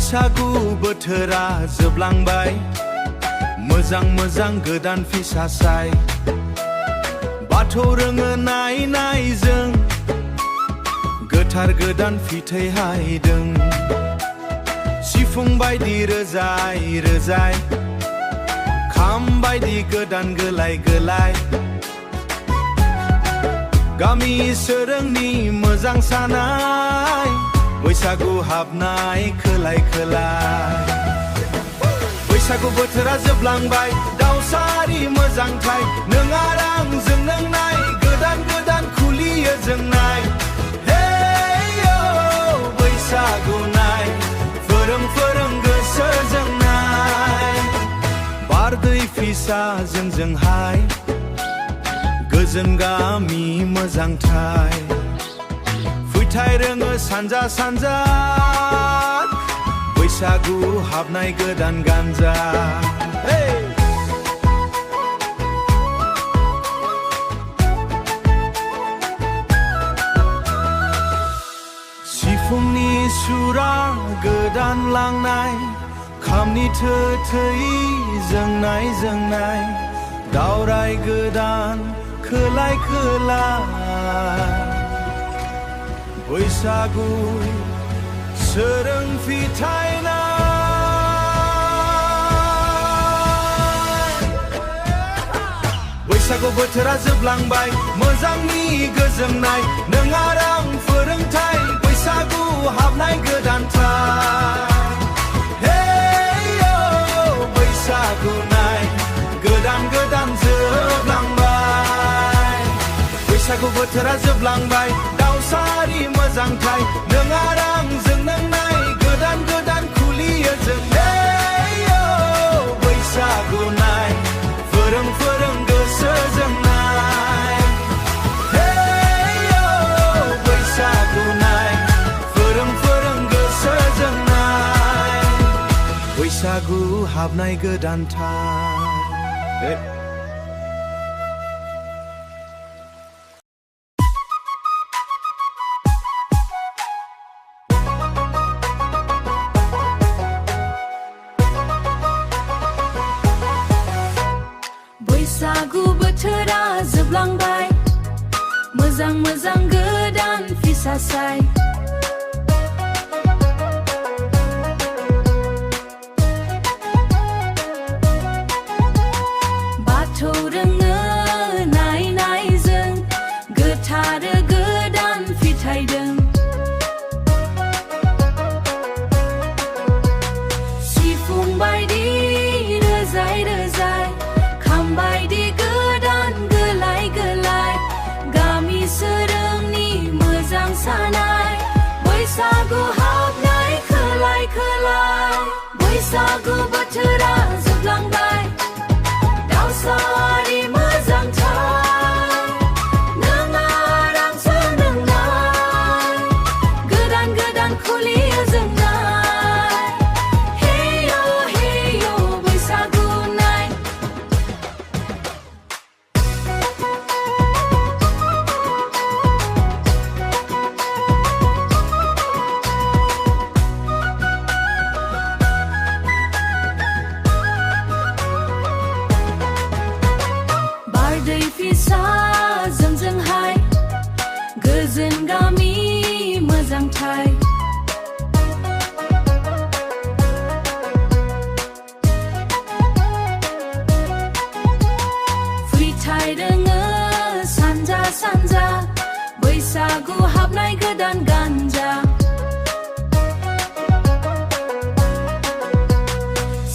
बैसागु बोथोरा जोबलांबाय मोजां मोजां गोदान फिसा साय बाथौ रोङो नाय नाय जों गोथार गोदान फिथै हायदों सिफुं बायदि रोजाय रोजाय खाम बायदि गोदान गोलाय गोलाय गामि सोरोंनि मोजां सानाय बैसागु हाबनाय खोलाय खोलाय बैसागु बोथोरा जोबलांबाय दावसारि मोजांथाय नों आरो आंजों नों नाय गोदान गोदान खुलियो जोंनाय बैसागु नाय फोरों फोरों गोसोजों नाय बारदै फिसा जोंजोंहाय गोजोन गामि मोजांथाय फैथाय रोङो सानजा सानजा बैसागु हाबनाय गोदान गानजा सिफुंनि सुरा गोदान लांनाय खामनि थै जोंनाय जोंनाय दावराय गोदान खोलाय खोलाय बैसागु सोरों फिथायनाय बैसागु बोथोरा जोबलांबाय मोजांनि गोजोननाय नों आरो आं फोरोंथाय बैसागु हाबनाय गोदानथाय बैसागु नाय गोदान गोदान जोबलांबाय बैसागु बोथोरा जोबलांबाय दावसारि मोजांथाय नों आरो आंजों नों नाय गोदान गोदान खुलियो जों बैसागु नाय फोरों फोरों गोसोजों नाय बैसागु नाय फोरों फोरों गोसोजों नाय बैसागु हाबनाय गोदानथाय बैसागु बोथोरा जोबलांबाय मोजां मोजां गोदान फिसा साय बाथौ रोङो नाय नाय जों गोथार गोदान फिथाइदों सिफुं बायदि रोजाय रोजाय बायदि गोदान गोलाय गोलाय गामि सोरोंनि मोजां सानाय बैसागु हाबनाय खोलाय खोलाय बैसागु बोथोरा जोबलांबाय दावसारि मोजांथाय नों आरो आंजों नों नाय गोदान गोदान खुलियो जोंनाय हेयो हेयो बैसागु नाय बारदै फिसा जोंजोंहाय गोजोन गामि मोजांथाय फैथाय रोङो सानजा सानजा बैसागु हाबनाय गोदान गानजा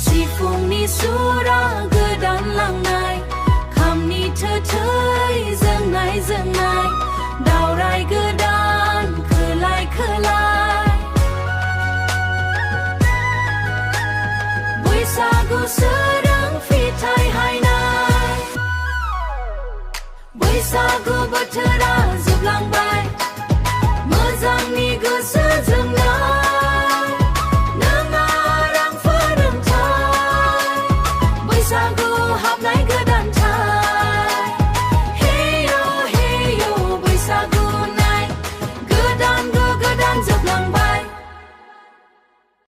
सिफुंनि सुरा गोदान लांनाय खामनि थै जोंनाय जोंनाय दावराय गोदान खोलाय खोलाय बैसागु सोरों फिथाइ हायनाय बैसागु बोथोरा जोबलांबाय मोजांनि गोसोजों नाय नों आरो आं फोरोंथाय बैसागु हाबनाय